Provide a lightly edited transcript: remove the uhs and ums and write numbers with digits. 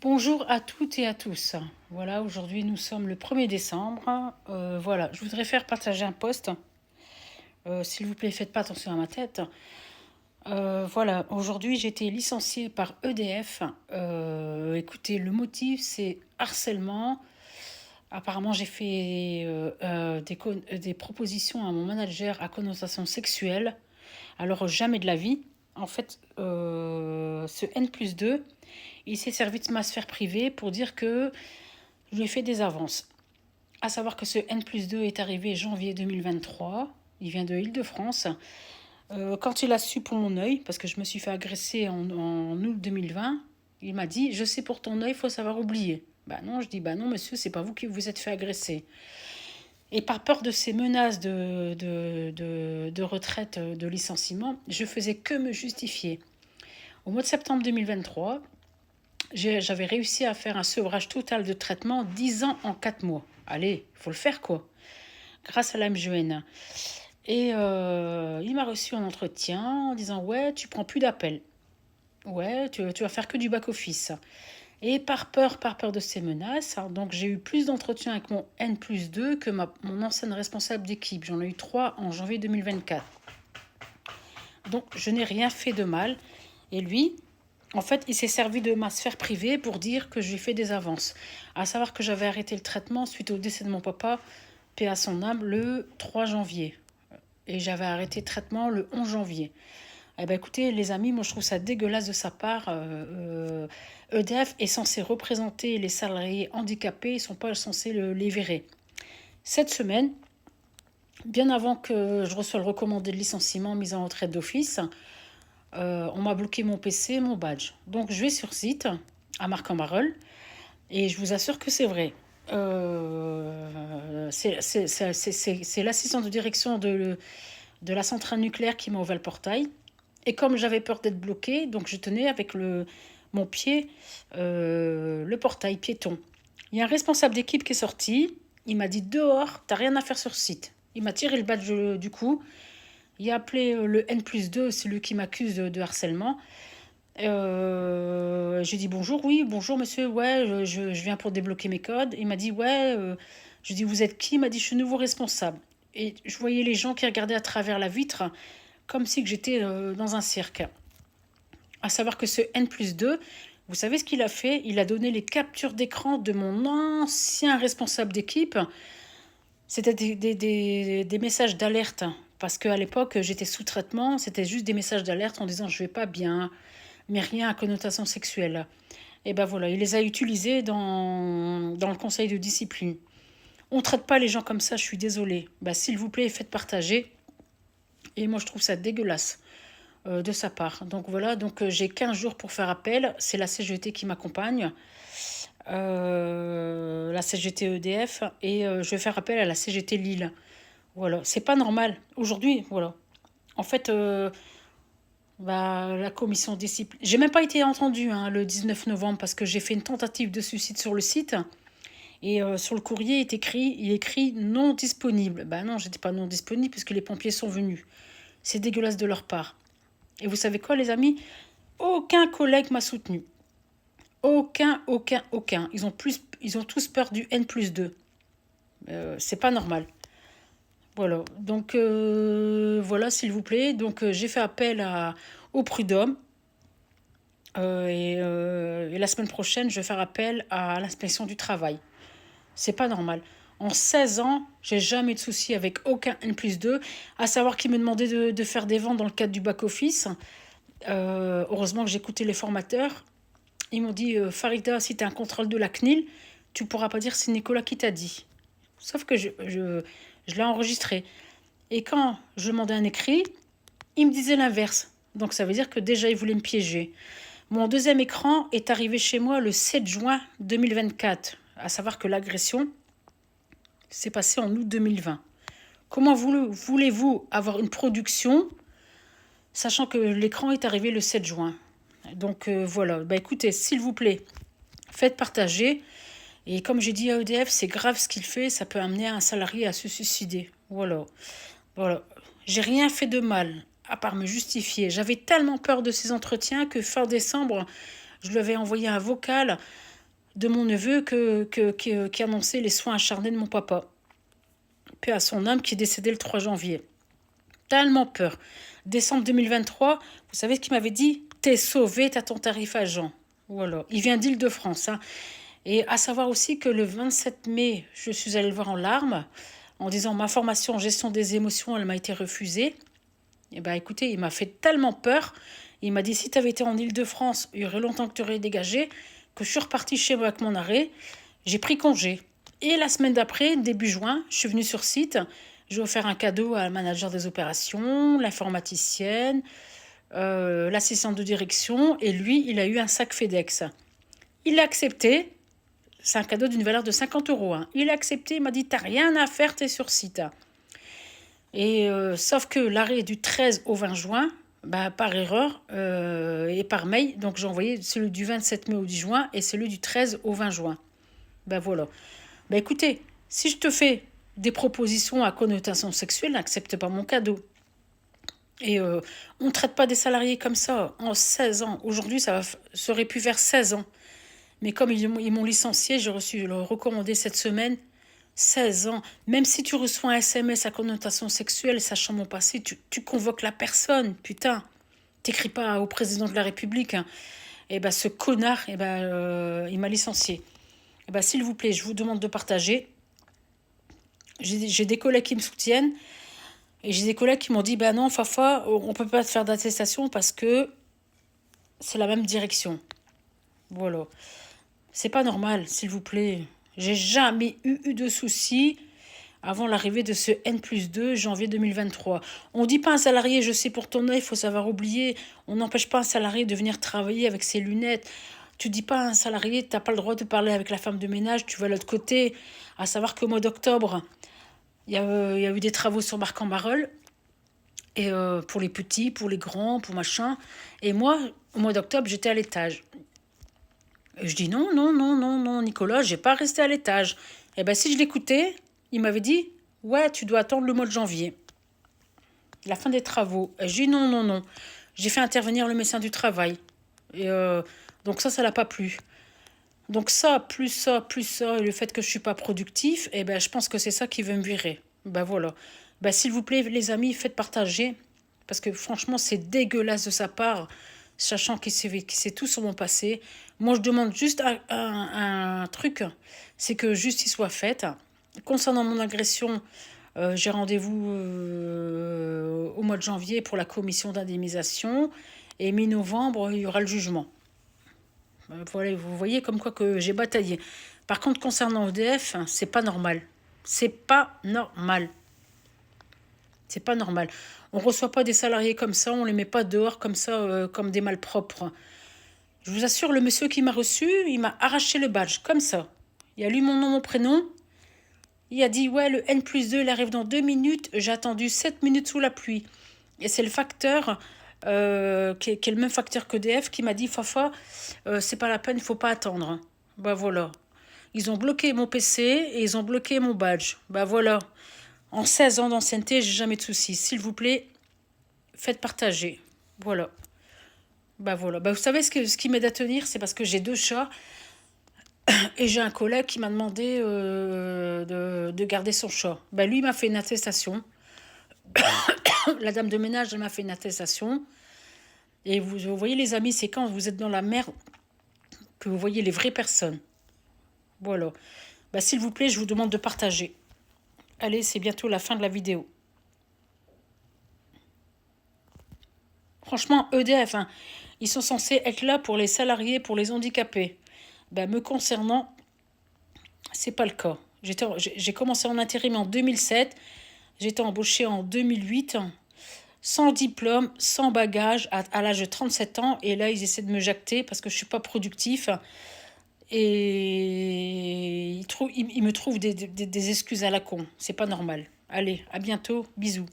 Bonjour à toutes et à tous. Voilà, aujourd'hui nous sommes le 1er décembre. Voilà, je voudrais faire partager un post. S'il vous plaît, faites pas attention à ma tête. Voilà, aujourd'hui j'ai été licenciée par EDF. Écoutez, le motif c'est harcèlement. Apparemment, j'ai fait des propositions à mon manager à connotation sexuelle. Alors, jamais de la vie. En fait, ce N+2, il s'est servi de ma sphère privée pour dire que je lui ai fait des avances. À savoir que ce N+2 est arrivé janvier 2023. Il vient de Île-de-France. Quand il a su pour mon œil, parce que je me suis fait agresser en août 2020, il m'a dit: je sais pour ton œil, il faut savoir oublier. Bah non, je dis: bah non, monsieur, c'est pas vous qui vous êtes fait agresser. Et par peur de ces menaces de retraite, de licenciement, je faisais que me justifier. Au mois de septembre 2023, j'avais réussi à faire un sevrage total de traitement 10 ans en 4 mois. Allez, il faut le faire quoi. Grâce à la MGN. Et il m'a reçu en entretien en disant: ouais, tu prends plus d'appels. Ouais, tu vas faire que du back-office. Et par peur de ces menaces, hein, donc j'ai eu plus d'entretiens avec mon N+2 que mon ancienne responsable d'équipe. J'en ai eu 3 en janvier 2024. Donc je n'ai rien fait de mal. Et lui, en fait, il s'est servi de ma sphère privée pour dire que j'ai fait des avances. À savoir que j'avais arrêté le traitement suite au décès de mon papa, paix à son âme, le 3 janvier. Et j'avais arrêté le traitement le 11 janvier. Eh ben écoutez, les amis, moi je trouve ça dégueulasse de sa part. EDF est censé représenter les salariés handicapés, ils ne sont pas censés les virer. Cette semaine, bien avant que je reçoive le recommandé de licenciement, mise en retraite d'office, on m'a bloqué mon PC, mon badge. Donc je vais sur site, à Marc-en-Barœul, et je vous assure que c'est vrai. C'est l'assistant de direction de la centrale nucléaire qui m'a ouvert le portail. Et comme j'avais peur d'être bloquée, donc je tenais avec mon pied le portail piéton. Il y a un responsable d'équipe qui est sorti. Il m'a dit: dehors, t'as rien à faire sur site. Il m'a tiré le badge du cou. Il a appelé le N+2, celui qui m'accuse de harcèlement. J'ai dit: bonjour, oui, bonjour monsieur, ouais, je viens pour débloquer mes codes. Il m'a dit: ouais, je dis: vous êtes qui? Il m'a dit: je suis nouveau responsable. Et je voyais les gens qui regardaient à travers la vitre, comme si que j'étais dans un cirque. À savoir que ce N+2, vous savez ce qu'il a fait? Il a donné les captures d'écran de mon ancien responsable d'équipe. C'était des messages d'alerte. Parce qu'à l'époque, j'étais sous traitement. C'était juste des messages d'alerte en disant: je vais pas bien, mais rien à connotation sexuelle. Et ben voilà, il les a utilisés dans le conseil de discipline. On ne traite pas les gens comme ça, je suis désolée. Bah, s'il vous plaît, faites partager. Et moi, je trouve ça dégueulasse de sa part. Donc voilà, donc j'ai 15 jours pour faire appel. C'est la CGT qui m'accompagne, la CGT EDF, et je vais faire appel à la CGT Lille. Voilà, c'est pas normal. Aujourd'hui, voilà. En fait, la commission discipline. J'ai même pas été entendue le 19 novembre parce que j'ai fait une tentative de suicide sur le site. Et sur le courrier il est écrit non disponible. Ben non, j'étais pas non disponible puisque les pompiers sont venus. C'est dégueulasse de leur part. Et vous savez quoi, les amis? Aucun collègue m'a soutenu. Aucun. Ils ont tous peur du N+2. C'est pas normal. Voilà. Donc, voilà, s'il vous plaît. Donc, j'ai fait appel au prud'homme. Et la semaine prochaine, je vais faire appel à l'inspection du travail. C'est pas normal. En 16 ans, j'ai jamais eu de soucis avec aucun N+2. À savoir qu'ils me demandaient de faire des ventes dans le cadre du back-office. Heureusement que j'ai écouté les formateurs. Ils m'ont dit: Farida, si tu as un contrôle de la CNIL, tu pourras pas dire c'est Nicolas qui t'a dit. Sauf que je l'ai enregistré. Et quand je demandais un écrit, il me disait l'inverse. Donc ça veut dire que déjà, il voulait me piéger. Mon deuxième écran est arrivé chez moi le 7 juin 2024. À savoir que l'agression s'est passée en août 2020. Comment voulez-vous avoir une production sachant que l'écran est arrivé le 7 juin? Donc voilà, bah écoutez, s'il vous plaît, faites partager. Et comme j'ai dit à EDF, c'est grave ce qu'il fait, ça peut amener un salarié à se suicider. Voilà. Voilà. J'ai rien fait de mal, à part me justifier. J'avais tellement peur de ces entretiens que fin décembre, Je lui avais envoyé un vocal de mon neveu qui annonçait les soins acharnés de mon papa. Paix à son âme, qui est décédé le 3 janvier. Tellement peur. Décembre 2023, vous savez ce qu'il m'avait dit? T'es sauvé, t'as ton tarif à Jean. Voilà. Il vient d'Île-de-France. Hein. Et à savoir aussi que le 27 mai, je suis allée le voir en larmes, en disant ma formation en gestion des émotions, elle m'a été refusée. Et bien écoutez, il m'a fait tellement peur. Il m'a dit si tu avais été en Île-de-France, il y aurait longtemps que tu aurais dégagé, que je suis repartie chez moi avec mon arrêt. J'ai pris congé. Et la semaine d'après, début juin, je suis venue sur site. J'ai offert un cadeau à la manager des opérations, l'informaticienne, l'assistante de direction. Et lui, il a eu un sac FedEx. Il l'a accepté. C'est un cadeau d'une valeur de 50 euros. Hein. Il a accepté, il m'a dit, t'as rien à faire, t'es sur site. Et sauf que l'arrêt du 13 au 20 juin, bah, par erreur et par mail, donc j'ai envoyé celui du 27 mai au 10 juin et celui du 13 au 20 juin. Ben voilà. Ben écoutez, si je te fais des propositions à connotation sexuelle, n'accepte pas mon cadeau. Et on ne traite pas des salariés comme ça en 16 ans. Aujourd'hui, ça aurait pu faire 16 ans. Mais comme ils m'ont licencié, j'ai reçu le recommandé cette semaine, 16 ans. Même si tu reçois un SMS à connotation sexuelle, sachant mon passé, tu convoques la personne, putain. T'écris pas au président de la République. Hein. Et ben ce connard, il m'a licencié. Et ben s'il vous plaît, je vous demande de partager. J'ai des collègues qui me soutiennent. Et j'ai des collègues qui m'ont dit, ben non, Fafa, on peut pas te faire d'attestation parce que c'est la même direction. Voilà. C'est pas normal, s'il vous plaît. J'ai jamais eu de soucis avant l'arrivée de ce N+2 janvier 2023. On dit pas à un salarié, je sais pour ton œil, il faut savoir oublier. On n'empêche pas un salarié de venir travailler avec ses lunettes. Tu dis pas à un salarié, t'as pas le droit de parler avec la femme de ménage, tu vas de l'autre côté. À savoir qu'au mois d'octobre, il y a eu des travaux sur Marc-en-Barœul. Et pour les petits, pour les grands, pour machin. Et moi, au mois d'octobre, j'étais à l'étage. Et je dis non, non, non, non, non, Nicolas, j'ai pas resté à l'étage. Et ben si je l'écoutais, il m'avait dit, ouais, tu dois attendre le mois de janvier. La fin des travaux. Et je dis non, non, non. J'ai fait intervenir le médecin du travail. Et donc ça l'a pas plu. Donc ça, et le fait que je suis pas productif, et ben je pense que c'est ça qui veut me virer. Ben voilà. Ben s'il vous plaît, les amis, faites partager. Parce que franchement, c'est dégueulasse de sa part, sachant qu'il sait tout sur mon passé. Moi, je demande juste un truc, c'est que justice soit faite. Concernant mon agression, j'ai rendez-vous au mois de janvier pour la commission d'indemnisation. Et mi-novembre, il y aura le jugement. Voilà, vous voyez comme quoi que j'ai bataillé. Par contre, concernant EDF, c'est pas normal. C'est pas normal. C'est pas normal. On reçoit pas des salariés comme ça, on les met pas dehors comme ça, comme des malpropres. Je vous assure, le monsieur qui m'a reçu, il m'a arraché le badge, comme ça. Il a lu mon nom, mon prénom. Il a dit, ouais, le N+2, il arrive dans 2 minutes. J'ai attendu 7 minutes sous la pluie. Et c'est le facteur, qui est le même facteur qu'EDF, qui m'a dit, Fafa, c'est pas la peine, il faut pas attendre. Bah voilà. Ils ont bloqué mon PC et ils ont bloqué mon badge. Bah voilà. En 16 ans d'ancienneté, j'ai jamais de soucis. S'il vous plaît, faites partager. Voilà. Bah voilà. Bah vous savez ce qui m'aide à tenir, c'est parce que j'ai 2 chats et j'ai un collègue qui m'a demandé de garder son chat. Bah lui, il m'a fait une attestation. La dame de ménage, elle m'a fait une attestation. Et vous voyez les amis, c'est quand vous êtes dans la merde que vous voyez les vraies personnes. Voilà. Bah s'il vous plaît, je vous demande de partager. Allez, c'est bientôt la fin de la vidéo. Franchement, EDF, hein, ils sont censés être là pour les salariés, pour les handicapés. Ben, me concernant, c'est pas le cas. J'ai commencé en intérim en 2007. J'ai été embauchée en 2008, sans diplôme, sans bagage, à l'âge de 37 ans. Et là, ils essaient de me jacter parce que je suis pas productif. Et ils me trouvent des excuses à la con. C'est pas normal. Allez, à bientôt. Bisous.